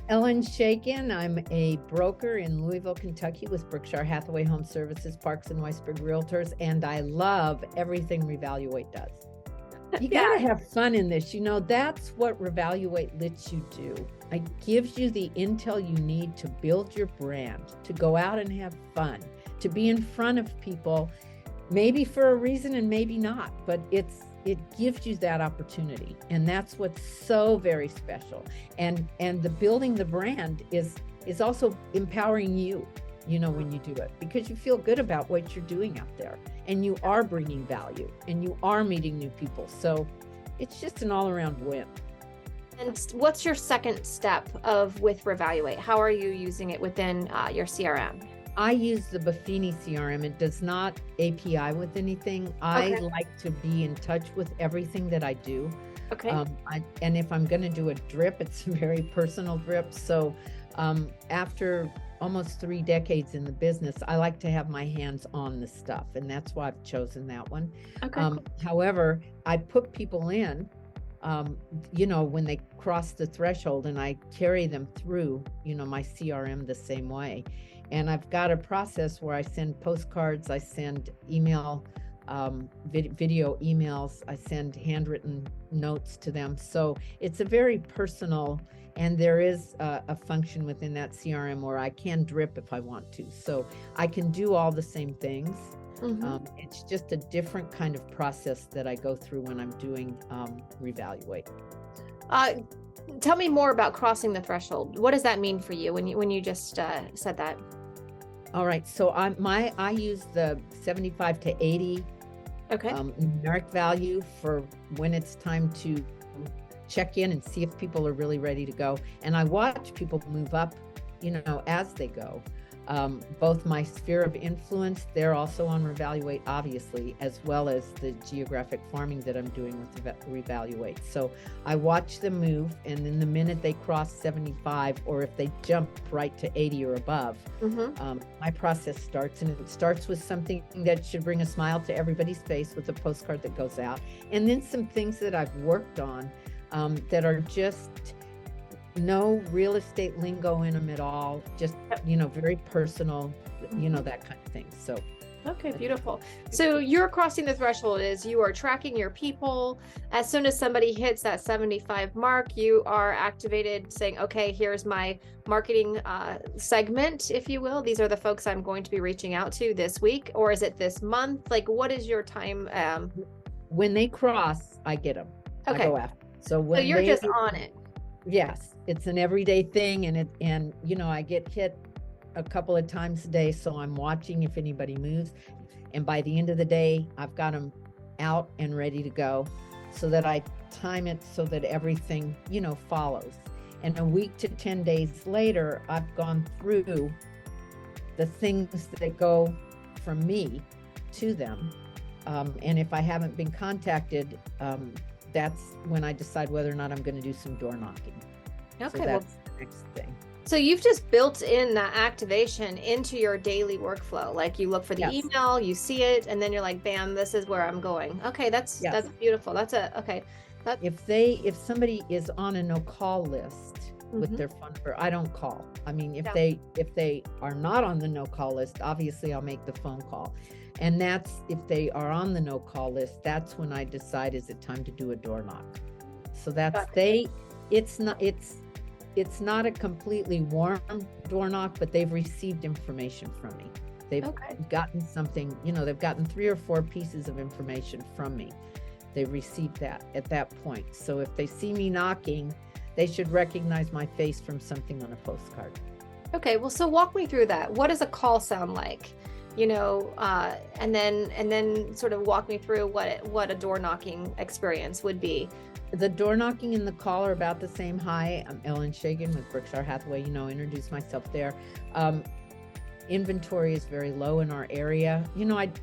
Ellen Shaikun. I'm a broker in Louisville, Kentucky with Berkshire Hathaway HomeServices, Parks and Weisberg Realtors, and I love everything Revaluate does. You got to Yeah. have fun in this. That's what Revaluate lets you do. It gives you the intel you need to build your brand, to go out and have fun, to be in front of people, maybe for a reason and maybe not, but it gives you that opportunity. And that's what's so very special. And the building the brand is also empowering you, when you do it, because you feel good about what you're doing out there and you are bringing value and you are meeting new people. So it's just an all-around win. And what's your second step with Revaluate? How are you using it within your CRM? I use the Buffini CRM. It does not API with anything. I like to be in touch with everything that I do. Okay. And if I'm going to do a drip, it's a very personal drip. So after almost 3 decades in the business, I like to have my hands on the stuff. And that's why I've chosen that one. Okay. However, I put people in, when they cross the threshold, and I carry them through, my CRM the same way. And I've got a process where I send postcards, I send email, video emails, I send handwritten notes to them. So it's a very personal, and there is a function within that CRM where I can drip if I want to. So I can do all the same things. Mm-hmm. It's just a different kind of process that I go through when I'm doing Revaluate. Tell me more about crossing the threshold. What does that mean for you when you just said that? All right, so I use the 75 to 80 numeric value for when it's time to check in and see if people are really ready to go. And I watch people move up, as they go. Both my sphere of influence, they're also on Revaluate, obviously, as well as the geographic farming that I'm doing with Revaluate. So I watch them move, and then the minute they cross 75, or if they jump right to 80 or above, my process starts, and it starts with something that should bring a smile to everybody's face with a postcard that goes out, and then some things that I've worked on that are just no real estate lingo in them at all, just very personal, that kind of thing. So okay, beautiful. So you're crossing the threshold is you are tracking your people. As soon as somebody hits that 75 mark, you are activated saying, okay, here's my marketing segment, if you will. These are the folks I'm going to be reaching out to this week, or is it this month? Like, what is your time? When they cross, I get them. Okay. I go after. So you're just on it. Yes, it's an everyday thing, and I get hit a couple of times a day, so I'm watching if anybody moves, and by the end of the day, I've got them out and ready to go, so that I time it so that everything follows. And a week to 10 days later, I've gone through the things that go from me to them, and if I haven't been contacted, that's when I decide whether or not I'm going to do some door knocking. Okay, so that's the next thing. So you've just built in that activation into your daily workflow. Like you look for the email, you see it, and then you're like, bam, this is where I'm going. Okay, that's beautiful. If somebody is on a no-call list with their phone number, I don't call. I mean, if they are not on the no-call list, obviously I'll make the phone call. And that's if they are on the no-call list, that's when I decide, is it time to do a door knock? So it's not a completely warm door knock, but they've received information from me. They've gotten something, they've gotten 3 or 4 pieces of information from me. They've received that at that point. So if they see me knocking, they should recognize my face from something on a postcard. Okay, well, so walk me through that. What does a call sound like? And then sort of walk me through what a door knocking experience would be. The door knocking and the call are about the same. Hi, I'm Ellen Shaikun with Berkshire Hathaway. Introduce myself there. Inventory is very low in our area.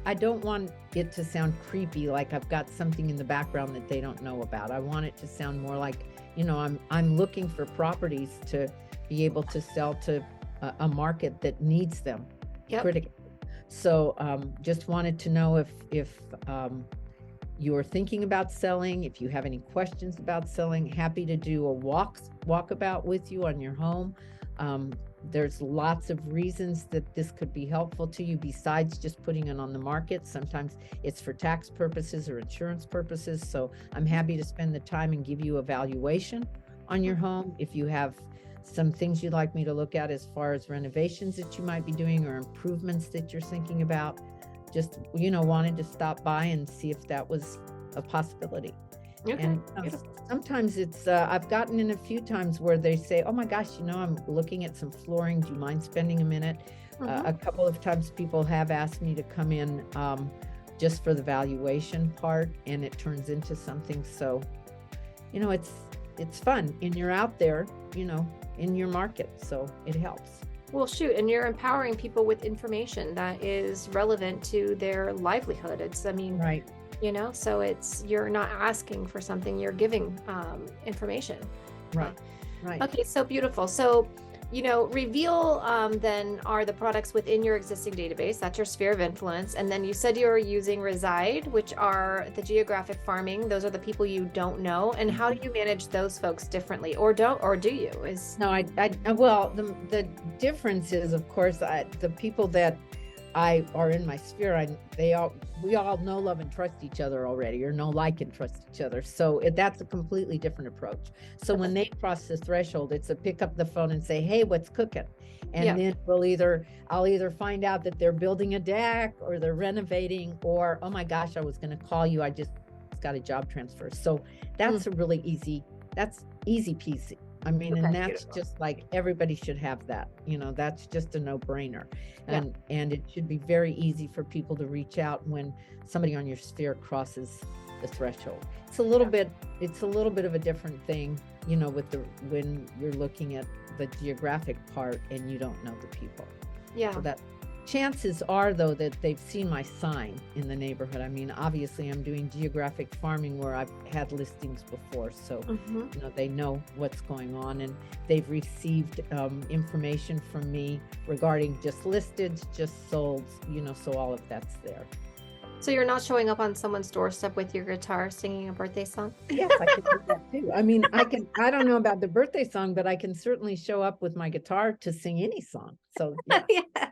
I don't want it to sound creepy, like I've got something in the background that they don't know about. I want it to sound more like, I'm looking for properties to be able to sell to a market that needs them critically. So just wanted to know if you're thinking about selling, if you have any questions about selling, happy to do a walkabout with you on your home. There's lots of reasons that this could be helpful to you besides just putting it on the market. Sometimes it's for tax purposes or insurance purposes. So I'm happy to spend the time and give you a valuation on your home. If you have some things you'd like me to look at as far as renovations that you might be doing or improvements that you're thinking about, just, wanted to stop by and see if that was a possibility. Okay. And sometimes it's, I've gotten in a few times where they say, oh my gosh, I'm looking at some flooring. Do you mind spending a minute? A couple of times people have asked me to come in just for the valuation part, and it turns into something. So, it's fun, and you're out there, in your market. So it helps. Well, shoot, and you're empowering people with information that is relevant to their livelihood. Right. So you're not asking for something, you're giving information. Right. Right. Okay, so beautiful. So, Reveal then are the products within your existing database. That's your sphere of influence. And then you said you were using Reside, which are the geographic farming. Those are the people you don't know. And how do you manage those folks differently, or do you? No, well, the difference is, of course, the people that are in my sphere, we all know, love, and trust each other already, or know, like, and trust each other. So that's a completely different approach. So when they cross the threshold, it's a pick up the phone and say, hey, what's cooking? And then I'll either find out that they're building a deck, or they're renovating, or, oh my gosh, I was going to call you, I just got a job transfer. So that's that's easy peasy. And that's just like, everybody should have that, that's just a no-brainer. And it should be very easy for people to reach out when somebody on your sphere crosses the threshold. It's a little bit of a different thing, when you're looking at the geographic part and you don't know the people. Yeah. So that chances are, though, that they've seen my sign in the neighborhood. Obviously I'm doing geographic farming where I've had listings before. So, they know what's going on, and they've received information from me regarding just listed, just sold, so all of that's there. So you're not showing up on someone's doorstep with your guitar singing a birthday song? Yes, I can do that too. I don't know about the birthday song, but I can certainly show up with my guitar to sing any song. So yeah.